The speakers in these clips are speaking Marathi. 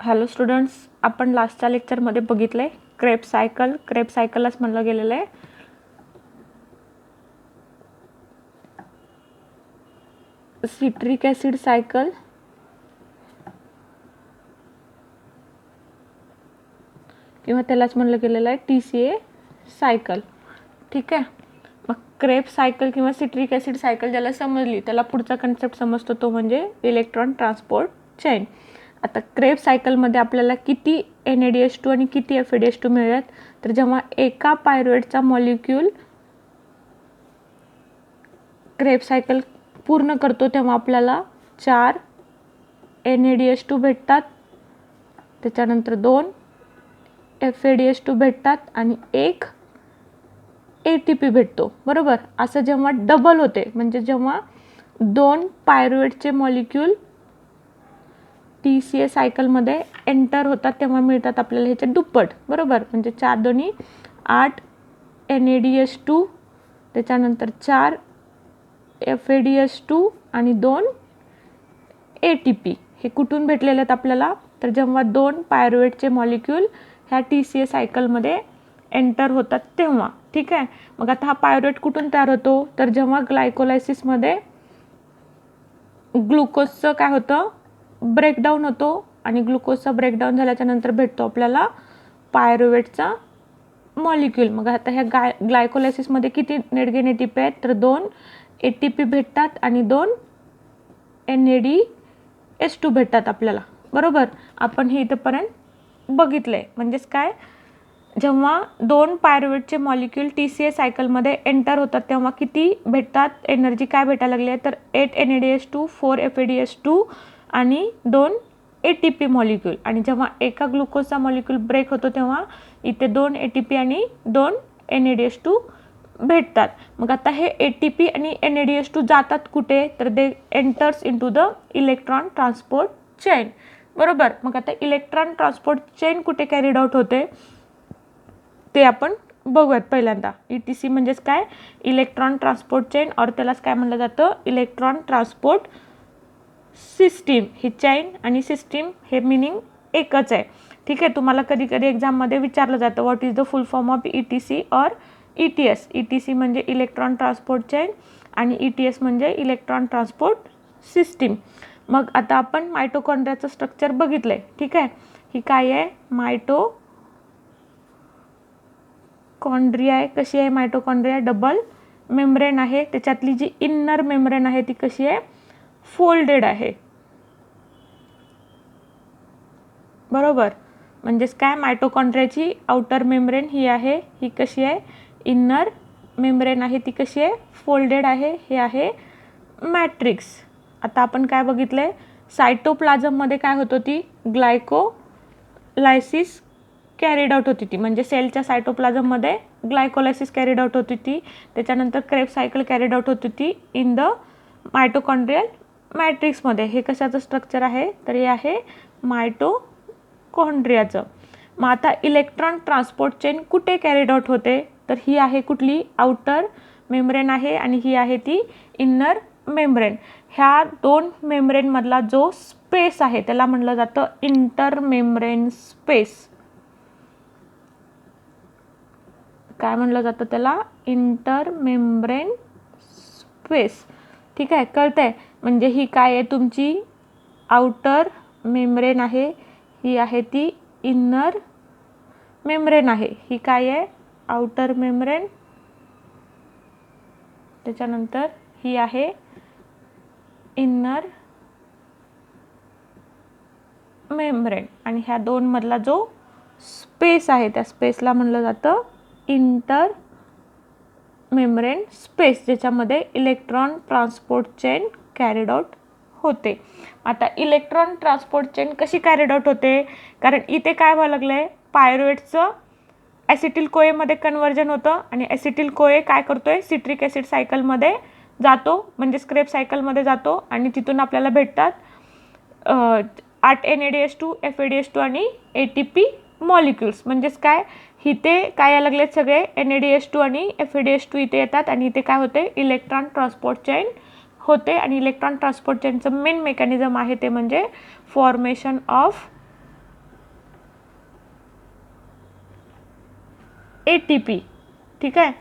हॅलो स्टुडंट्स, आपण लास्टच्या लेक्चरमध्ये बघितले क्रेब सायकलच म्हणलं गेलेलं आहे. सिट्रिक ॲसिड सायकल किंवा त्यालाच म्हणलं गेलेलं आहे TCA सायकल. ठीक आहे, मग क्रेब सायकल किंवा सिट्रिक ॲसिड सायकल ज्याला समजली त्याला पुढचा कन्सेप्ट समजतो तो म्हणजे इलेक्ट्रॉन ट्रान्सपोर्ट चेन. आता क्रेब सायकलमध्ये आपल्याला किती NADH2 आणि किती FADH2 मिळतात, तर जेव्हा एका पायरुवेटचा मॉलिक्यूल क्रेब सायकल पूर्ण करतो तेव्हा आपल्याला 4 NADH2 भेटतात, त्याच्यानंतर 2 FADH2 भेटतात आणि 1 ATP भेटतो. बरोबर, असं जेव्हा डबल होते म्हणजे जेव्हा 2 पायरुवेटचे मॉलिक्यूल TCA सायकलमध्ये एंटर होतात तेव्हा मिळतात आपल्याला ह्याचे दुप्पट. बरोबर, म्हणजे 4 दोन्ही 8 NADH2, त्याच्यानंतर 4 FADH2 आणि 2 ATP. हे कुठून भेटलेले आहेत आपल्याला, तर जेव्हा 2 पायरुवेटचे मॉलिक्यूल ह्या TCA सायकलमध्ये एंटर होतात तेव्हा. ठीक आहे, मग आता हा पायरुवेट कुठून तयार होतो, तर जेव्हा ग्लायकोलायसिसमध्ये ग्लुकोजचं काय होतं, ब्रेकडाऊन होतो आणि ग्लुकोजचा ब्रेकडाऊन झाल्याच्या नंतर भेटतो आपल्याला पायरुवेटचा मॉलिक्यूल. मग आता ह्या ग्लायकोलायसिसमध्ये किती नेटगेन ATP आहेत, तर 2 ATP भेटतात आणि 2 NADH2 भेटतात आपल्याला. बरोबर, आपण हे इथंपर्यंत बघितलंय. म्हणजेच काय, जेव्हा 2 पायरुवेटचे मॉलिक्यूल TCA सायकलमध्ये एंटर होतात तेव्हा किती भेटतात, एनर्जी काय भेटायला लागली आहे, तर 8 NADH2, 4 FADH2 आणि 2 ATP मॉलिक्यूल. आणि जेव्हा एका ग्लुकोजचा मॉलिक्यूल ब्रेक होतो तेव्हा इथे 2 ATP आणि 2 NADH2 भेटतात. मग आता हे ATP आणि NADH2 जातात कुठे, तर they enters into the electron transport chain. बरोबर, मग आता इलेक्ट्रॉन ट्रान्सपोर्ट चेन कुठे कॅरीड आउट होते ते आपण बघूयात. पहिल्यांदा ETC म्हणजेच काय, इलेक्ट्रॉन ट्रान्सपोर्ट चेन, और त्यालाच काय म्हणलं जातं, इलेक्ट्रॉन ट्रान्सपोर्ट सिस्टीम. ही चेन आणि सिस्टीम हे मिनिंग एकच आहे. ठीक आहे, तुम्हाला कधी कधी एक्झाममध्ये विचारलं जातं what is the full form of ETC और ETS. ETC म्हणजे इलेक्ट्रॉन ट्रान्सपोर्ट चेन आणि ETS म्हणजे इलेक्ट्रॉन ट्रान्सपोर्ट सिस्टीम. मग आता आपण मायटोकॉन्ड्रियाचं स्ट्रक्चर बघितलंय. ठीक आहे, ही काय आहे, मायटोकॉन्ड्रिया आहे. कशी आहे मायटोकॉन्ड्रिया, डबल मेम्ब्रेन आहे. त्याच्यातली जी इन्नर मेम्ब्रेन आहे ती कशी आहे, फोल्डेड आहे. बरोबर, म्हणजेच काय, मायटोकॉन्ड्रियाची आउटर मेम्ब्रेन ही आहे, ही कशी आहे, इन्नर मेम्ब्रेन आहे, ती कशी आहे, फोल्डेड आहे. हे आहे मॅट्रिक्स. आता आपण काय बघितलंय, सायटोप्लाझममध्ये काय होत होती, ग्लायकोलायसिस कॅरीड आउट होती ती, म्हणजे सेलच्या सायटोप्लाझममध्ये ग्लायकोलायसिस कॅरीड आउट होती ती. त्याच्यानंतर क्रेब सायकल कॅरीड आउट होती ती इन द मायटोकॉन्ड्रियल मॅट्रिक्समध्ये. हे कशाचं स्ट्रक्चर आहे, तर हे आहे मायटोकॉन्ड्रियाचं. मग आता इलेक्ट्रॉन ट्रान्सपोर्ट चेन कुठे कॅरीड आउट होते, तर ही आहे कुठली, आउटर मेम्ब्रेन आहे आणि ही आहे ती इन्नर मेम्ब्रेन. ह्या 2 मेम्ब्रेनमधला जो स्पेस आहे त्याला म्हणलं जातं इंटर मेम्ब्रेन स्पेस. काय म्हणलं जातं त्याला, इंटर मेम्ब्रेन स्पेस. ठीक आहे, कळतंय. म्हणजे ही काय आहे, तुमची आउटर मेम्ब्रेन आहे, ही आहे ती इन्नर मेम्ब्रेन आहे. ही काय आहे, आउटर मेम्ब्रेन, त्याच्यानंतर ही आहे इन्नर मेम्ब्रेन. आणि ह्या 2 मधला जो स्पेस आहे त्या स्पेसला म्हणलं जातं इंटर मेम्ब्रेन स्पेस, ज्याच्यामध्ये electron transport chain carried out होते. आता इलेक्ट्रॉन ट्रान्सपोर्ट चेन कशी कॅरीड आउट होते, कारण इथे काय व्हायला लागलंय, पायरुवेटचं ॲसिटिल कोएमध्ये कन्व्हर्जन होतं आणि ॲसिटिल कोए काय करतोय, सिट्रिक ॲसिड सायकलमध्ये जातो, म्हणजे स्क्रेब सायकलमध्ये जातो आणि तिथून आपल्याला भेटतात 8 NADH2, FADH2 आणि ATP मॉलिक्युल्स. म्हणजेच काय, इथे काय यायला लागलेत, सगळे NADH2 आणि FADH2 इथे येतात आणि इथे काय होते, इलेक्ट्रॉन ट्रान्सपोर्ट चेन होते. आणि इलेक्ट्रॉन ट्रान्सपोर्ट चेनचं मेन मेकॅनिझम आहे ते म्हणजे फॉर्मेशन ऑफ ATP. ठीक आहे,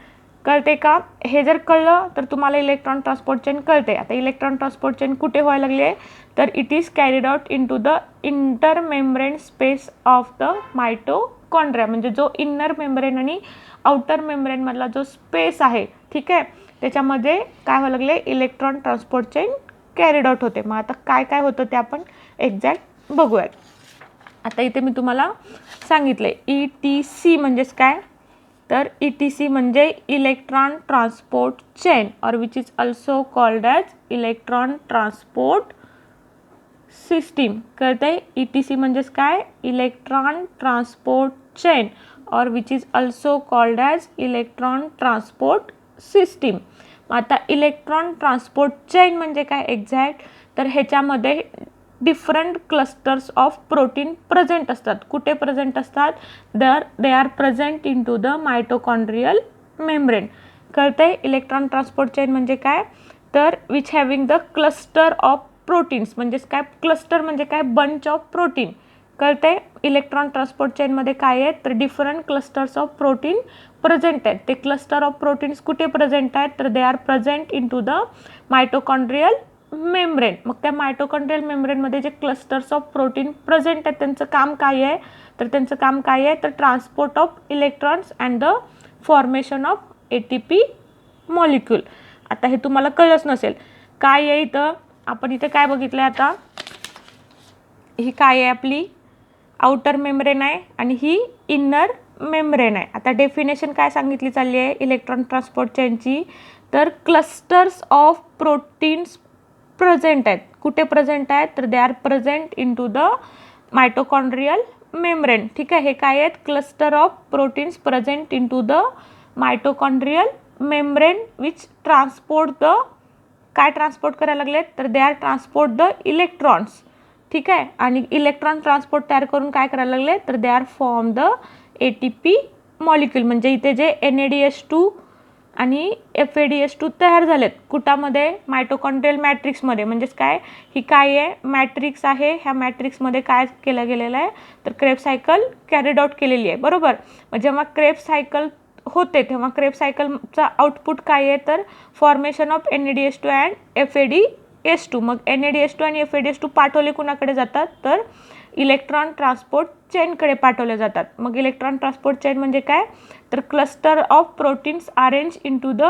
कळते का? हे जर कळलं तर तुम्हाला इलेक्ट्रॉन ट्रान्सपोर्ट चेन कळते. आता इलेक्ट्रॉन ट्रान्सपोर्ट चेन कुठे व्हायला लागली आहे, तर it is carried out into the inter membrane space of the mitochondria. म्हणजे जो इनर मेम्ब्रेन आणि आउटर मेम्ब्रेन मधला जो स्पेस आहे, ठीक आहे, त्याच्यामध्ये काय व्हायला लागले, electron transport chain carried out होते. मग आता काय काय होतं ते आपण एक्झॅक्ट बघूयात. आता इथे मी तुम्हाला सांगितले ETC म्हणजेच काय, तर ETC म्हणजे इलेक्ट्रॉन ट्रान्सपोर्ट चेन और which is also called as electron transport system. कळतंय? ETC म्हणजेच काय, इलेक्ट्रॉन ट्रान्सपोर्ट चेन और which is also called as electron transport system. आता इलेक्ट्रॉन ट्रान्सपोर्ट चेन म्हणजे काय एक्झॅक्ट, तर ह्याच्यामध्ये different clusters of protein present असतात. कुठे प्रेझेंट असतात, they are present in to the mitochondrial membrane. कळतंय? इलेक्ट्रॉन ट्रान्सपोर्ट चेन म्हणजे काय, तर which having the cluster of proteins. म्हणजेच काय, क्लस्टर म्हणजे काय, बंच ऑफ प्रोटीन. कळतंय? इलेक्ट्रॉन ट्रान्सपोर्ट चेनमध्ये काय आहेत, तर different clusters of protein present आहेत. ते क्लस्टर ऑफ प्रोटीन्स कुठे प्रेझेंट आहेत, तर they are present in to the mitochondrial membrane. मग त्या मायटोकॉन्ड्रियल मेम्ब्रेनमध्ये जे क्लस्टर्स ऑफ प्रोटीन प्रेझेंट आहेत त्यांचं काम काय आहे, तर त्यांचं काम काय आहे, तर transport of electrons and the formation of ATP molecule. आता हे तुम्हाला कळलंच नसेल काय आहे. इथं आपण इथे काय बघितलं, आता ही काय आहे, आपली आउटर मेम्ब्रेन आहे आणि ही इनर मेम्ब्रेन आहे. आता डेफिनेशन काय सांगितली चालली आहे इलेक्ट्रॉन ट्रान्सपोर्ट चेनची, तर क्लस्टर्स ऑफ प्रोटीन्स प्रेझेंट आहेत. कुठे प्रेझेंट आहेत, तर they are present in to the mitochondrial membrane. ठीक आहे, हे काय आहेत, cluster of proteins present in to the mitochondrial membrane which transport the, काय ट्रान्सपोर्ट करायला लागलेत, तर they are transport the electrons. ठीक आहे, आणि इलेक्ट्रॉन ट्रान्सपोर्ट तयार करून काय करायला लागले, तर they R form the ATP molecule. म्हणजे इथे जे NADH2 आणि FADH2 तयार झालेत कुटामध्ये, मायटोकॉन्ड्रियल मॅट्रिक्समध्ये. म्हणजेच काय, ही काय आहे, मॅट्रिक्स आहे. ह्या मॅट्रिक्समध्ये काय केलं गेलेलं आहे, तर क्रेब्स सायकल कॅरीड आउट केलेली आहे. बरोबर. मग जेव्हा क्रेब्स सायकल होते तेव्हा क्रेब्स सायकलचा आउटपुट काय आहे, तर formation of NADH2 and FADH2. मग NADH2 आणि FADH2 पाठवले कुणाकडे जातात, तर इलेक्ट्रॉन ट्रान्सपोर्ट चेनकडे पाठवले जातात. मग इलेक्ट्रॉन ट्रान्सपोर्ट चेन म्हणजे काय, तर cluster of proteins arrange in to the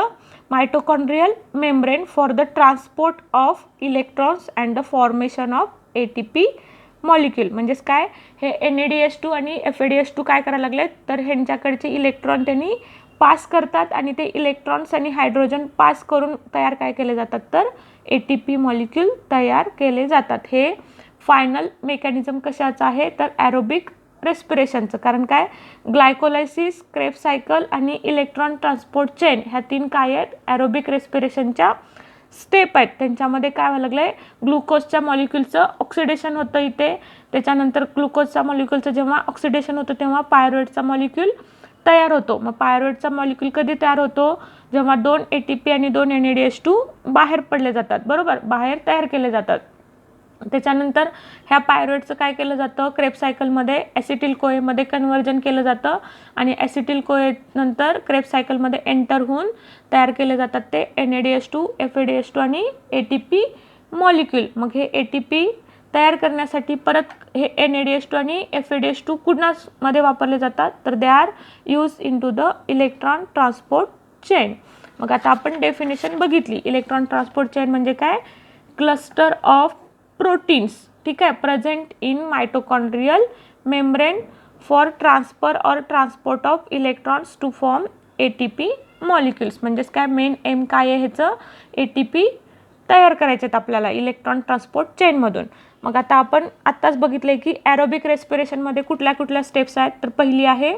mitochondrial membrane for the transport of electrons and the formation of ATP molecule. म्हणजेच काय, हे NADH2 आणि FADH2 काय करायला लागलेत, तर ह्यांच्याकडचे इलेक्ट्रॉन त्यांनी पास करतात आणि ते इलेक्ट्रॉन्स आणि हायड्रोजन पास करून तयार काय केले जातात, तर ATP मॉलिक्यूल तयार केले जातात. हे फायनल मेकॅनिझम कशाचं आहे, तर ॲरोबिक रेस्पिरेशनचं. कारण काय, ग्लायकोलायसिस, क्रेब्स सायकल आणि इलेक्ट्रॉन ट्रान्सपोर्ट चेन ह्या तीन काय आहेत, ॲरोबिक रेस्पिरेशनच्या स्टेप आहेत. त्यांच्यामध्ये काय व्हायला लागलं आहे, ग्लुकोजच्या मॉलिक्यूलचं ऑक्सिडेशन होतं इथे. त्याच्यानंतर ग्लुकोजच्या मॉलिक्यूलचं जेव्हा ऑक्सिडेशन होतं तेव्हा पायरुवेटचा मॉलिक्यूल तयार होतो. मग पायरुवेटचा मॉलिक्यूल कधी तयार होतो, जेव्हा 2 ATP आणि 2 NADH2 बाहेर पडले जातात. बरोबर, बाहेर तयार केले जातात. त्याच्यानंतर ह्या पायरुवेटचं काय केलं जातं, क्रेब्स सायकलमध्ये ॲसिटिल कोएमध्ये कन्व्हर्जन केलं जातं आणि ॲसिटिल कोए नंतर क्रेब्स सायकलमध्ये एंटर होऊन तयार केले जातात ते NADH2, FADH2 आणि ATP मॉलिक्यूल. मग हे ATP तयार करण्यासाठी परत हे NADH2 आणि FADH2 कुणामध्ये वापरले जातात, तर they are use in to the electron transport chain. मग आता आपण डेफिनेशन बघितली. इलेक्ट्रॉन ट्रान्सपोर्ट चेन म्हणजे काय, क्लस्टर ऑफ प्रोटीन्स, ठीक आहे, present in mitochondrial membrane for transfer और transport of electrons to form ATP molecules. म्हणजेच काय, मेन एम काय आहे ह्याचं, ATP तयार करायचे आहेत आपल्याला इलेक्ट्रॉन ट्रान्सपोर्ट चेनमधून. मग आता आपण आत्ताच बघितलं की ॲरोबिक रेस्पिरेशनमध्ये कुठल्या कुठल्या स्टेप्स आहेत, तर पहिली आहे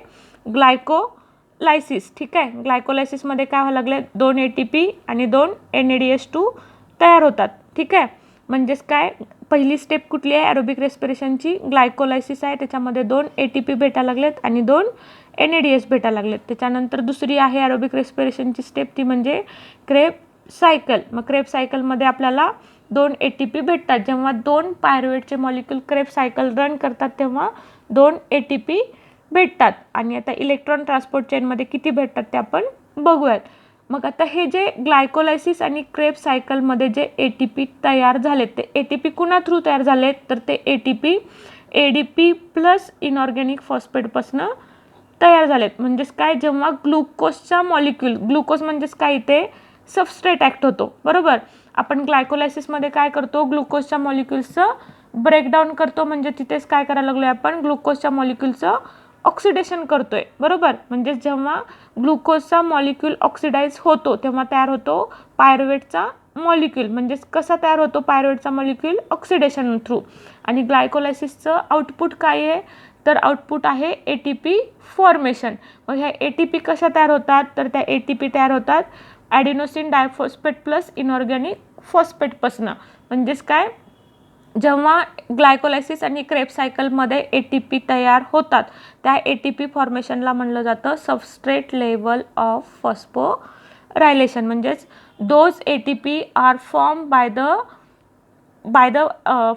ग्लायकोलायसिस. ठीक आहे, ग्लायकोलायसिसमध्ये काय व्हायला लागले, 2 ATP आणि 2 NADH2 तयार होतात. ठीक आहे, म्हणजेच काय, पहिली स्टेप कुठली आहे ॲरोबिक रेस्पिरेशनची, ग्लायकोलायसिस आहे. त्याच्यामध्ये 2 ATP भेटायला लागलेत आणि 2 NADH भेटायला लागलेत. त्याच्यानंतर दुसरी आहे ॲरोबिक रेस्पिरेशनची स्टेप, ती म्हणजे क्रेब्स सायकल. मग क्रेब्स सायकलमध्ये आपल्याला 2 ATP भेटतात. जेव्हा 2 पायरुवेटचे मॉलिक्यूल क्रेब्स सायकल रन करतात तेव्हा 2 ATP भेटतात आणि आता इलेक्ट्रॉन ट्रान्सपोर्ट चेनमध्ये किती भेटतात ते आपण बघूयात. मग आता हे जे ग्लायकोलायसिस आणि क्रेब्स सायकलमध्ये जे ATP तयार झालेत ते ATP कुणा थ्रू तयार झालेत तर ते ATP ADP प्लस इनऑर्गॅनिक फॉस्फेटपासून तयार झालेत. म्हणजेच काय, जेव्हा ग्लुकोजचा मॉलिक्यूल, ग्लुकोज म्हणजेच काय, इथे सबस्ट्रेट ॲक्ट होतो बरोबर. आपण ग्लायकोलायसिसमध्ये काय करतो, ग्लुकोजच्या मॉलिक्यूल्सचं ब्रेकडाऊन करतो, म्हणजे तिथेच काय करायला लागलो आहे आपण, ग्लुकोजच्या मॉलिक्यूलचं ऑक्सिडेशन करतोय बरोबर. म्हणजे जेव्हा ग्लुकोजचा मॉलिक्यूल ऑक्सिडाइज होतो तेव्हा तयार होतो पायरुवेटचा मॉलिक्यूल. म्हणजेच कसा तयार होतो पायरुवेटचा मॉलिक्यूल, ऑक्सिडेशन थ्रू. आणि ग्लायकोलायसिसचं आउटपुट काय आहे तर आउटपुट आहे ATP फॉर्मेशन. मग ह्या ATP कशा तयार होतात तर त्या ATP तयार होतात ॲडिनोसिन डायफॉस्फेट प्लस इनऑर्गॅनिक फॉस्फेटपासून. म्हणजेच काय, जेव्हा ग्लायकोलायसिस आणि क्रेब्स सायकलमध्ये ATP तयार होतात त्या ATP फॉर्मेशनला म्हणलं जातं सबस्ट्रेट लेवल ऑफ फॉस्फोरायलेशन. म्हणजेच those ATP are form by the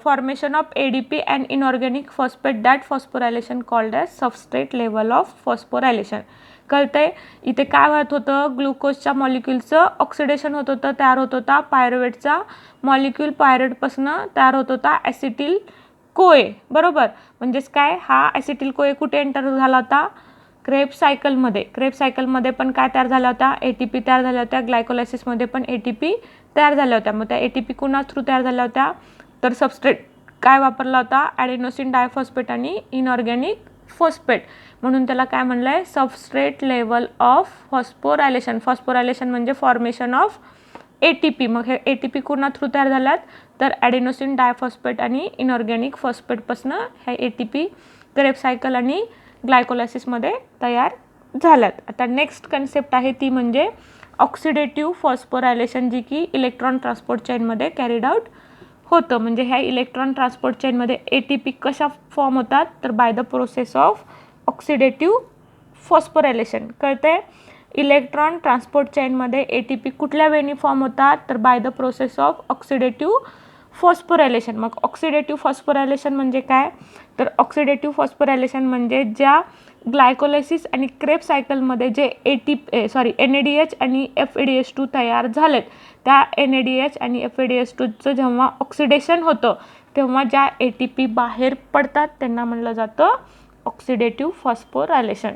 formation of ADP and inorganic phosphate that phosphorylation called as substrate level of phosphorylation. कळतंय. इथे काय होत होतं, ग्लुकोजच्या मॉलिक्यूलचं ऑक्सिडेशन होत होतं, तयार होत होता पायरुवेटचा मॉलिक्यूल, पायरुवेटपासून तयार होत होता ॲसिटिल कोए बरोबर. म्हणजेच काय, हा ॲसिटिल कोए कुठे एंटर झाला होता, क्रेब्स सायकलमध्ये. क्रेब्स सायकलमध्ये पण काय तयार झाला होता, ATP तयार झाल्या होत्या. ग्लायकोलायसिसमध्ये पण ATP तयार झाल्या होत्या. मग त्या ATP कुणा थ्रू तयार झाल्या होत्या तर सबस्ट्रेट काय वापरला होता, ॲडिनोसिन डायफॉस्फेट आणि इनऑर्गॅनिक फॉस्फेट. म्हणून त्याला काय म्हणलं आहे, substrate level of phosphorylation. Phosphorylation म्हणजे फॉर्मेशन ऑफ ATP. मग हे ATP कुणा थ्रू तयार झाल्यात तर ॲडिनोसिन डायफॉस्फेट आणि इनऑर्गॅनिक फॉस्फेटपासून ह्या ATP क्रेब्स सायकल आणि ग्लायकोलायसिसमध्ये तयार झाल्यात. आता नेक्स्ट कन्सेप्ट आहे ती म्हणजे ऑक्सिडेटिव्ह फॉस्फोरायलेशन, जी की इलेक्ट्रॉन ट्रान्सपोर्ट चेनमध्ये कॅरीड आउट होतं. म्हणजे ह्या इलेक्ट्रॉन ट्रान्सपोर्ट चेनमध्ये ATP कशा फॉर्म होतात तर by the process of oxidative phosphorylation. कळतंय. इलेक्ट्रॉन ट्रान्सपोर्ट चेनमध्ये ATP कुठल्या वेळी फॉर्म होतात तर by the process of oxidative phosphorylation. मग ऑक्सिडेटिव्ह फॉस्फोरायलेशन म्हणजे काय तर ऑक्सिडेटिव्ह फॉस्फोरायलेशन म्हणजे ज्या ग्लायकोलायसिस आणि क्रेब्स सायकलमध्ये जे NADH आणि FADH2 तयार झालेत त्या NADH आणि FADH2चं जेव्हा ऑक्सिडेशन होतं तेव्हा ज्या ATP बाहेर पडतात त्यांना म्हणलं जातं ऑक्सिडेटिव्ह फॉस्फोरायलेशन.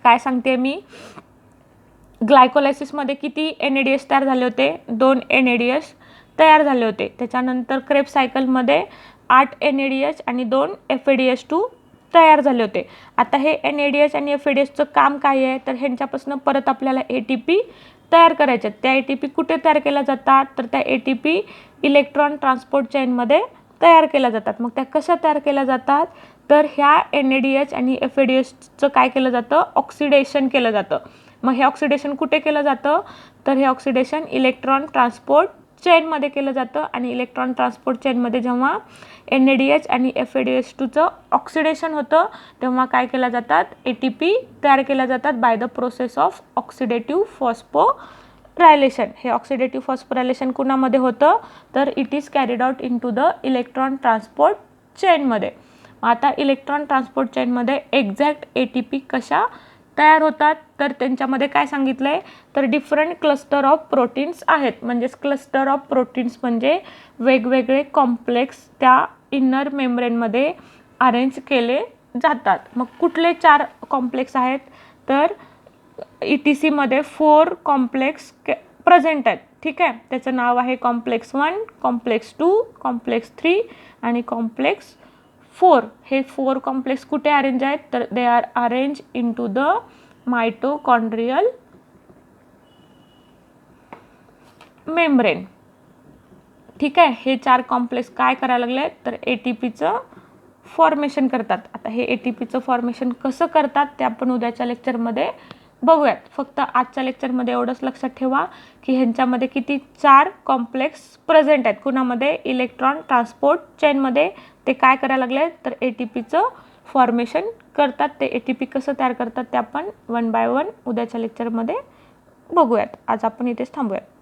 काय सांगते मी, ग्लायकोलायसिसमध्ये किती NADH तयार झाले होते, 2 NADH तयार झाले होते. त्याच्यानंतर क्रेब्स सायकलमध्ये 8 NADH आणि 2 FADH2 तयार झाले होते. आता हे NADH आणि FADHचं काम काय आहे तर ह्यांच्यापासून परत आपल्याला ATP तयार करायचे. त्या ATP कुठे तयार केल्या जातात तर त्या ATP इलेक्ट्रॉन ट्रान्सपोर्ट चेनमध्ये तयार केल्या जातात. मग त्या कशा तयार केल्या जातात तर ह्या NADH आणि FADHचं काय केलं जातं, ऑक्सिडेशन केलं जातं. मग हे ऑक्सिडेशन कुठे केलं जातं तर हे ऑक्सिडेशन इलेक्ट्रॉन ट्रान्सपोर्ट चेनमध्ये केलं जातं. आणि इलेक्ट्रॉन ट्रान्सपोर्ट चेनमध्ये जेव्हा NADH आणि FADH2चं ऑक्सिडेशन होतं तेव्हा काय केल्या जातात, ATP तयार केल्या जातात by the process of oxidative phosphorylation. हे ऑक्सिडेटिव्ह फॉस्फोरायलेशन कुणामध्ये होतं तर it is carried out in to the electron transport चेनमध्ये. आता इलेक्ट्रॉन ट्रान्सपोर्ट चेनमध्ये एक्झॅक्ट ATP कशा तयार होतात तर त्यांच्यामध्ये काय सांगितलं आहे तर डिफरंट क्लस्टर ऑफ प्रोटीन्स आहेत. म्हणजेच क्लस्टर ऑफ प्रोटीन्स म्हणजे वेगवेगळे कॉम्प्लेक्स त्या इनर मेम्ब्रेनमध्ये अरेंज केले जातात. मग कुठले 4 कॉम्प्लेक्स आहेत तर ETCमध्ये 4 कॉम्प्लेक्स प्रेझेंट आहेत. ठीक आहे. त्याचं नाव आहे कॉम्प्लेक्स 1, कॉम्प्लेक्स 2, कॉम्प्लेक्स 3 आणि कॉम्प्लेक्स 4. हे 4 कॉम्प्लेक्स कुठे अरेंज आहेत तर they are arrange in to the mitochondrial membrane. ठीक आहे. हे 4 कॉम्प्लेक्स काय करायला लागले तर ATPचं फॉर्मेशन करतात. आता हे ATPचं फॉर्मेशन कसं करतात ते आपण उद्याच्या लेक्चरमध्ये बघूयात. फक्त आजच्या लेक्चरमध्ये एवढंच लक्षात ठेवा की ह्यांच्यामध्ये किती 4 कॉम्प्लेक्स प्रेझेंट आहेत. कुणामध्ये इलेक्ट्रॉन ट्रान्सपोर्ट चेनमध्ये. ते काय करायला लागले तर ATPचं फॉर्मेशन करतात. ते ATP कसं तयार करतात ते आपण 1 बाय 1 उद्याच्या लेक्चरमध्ये बघूयात. आज आपण इथेच थांबूयात.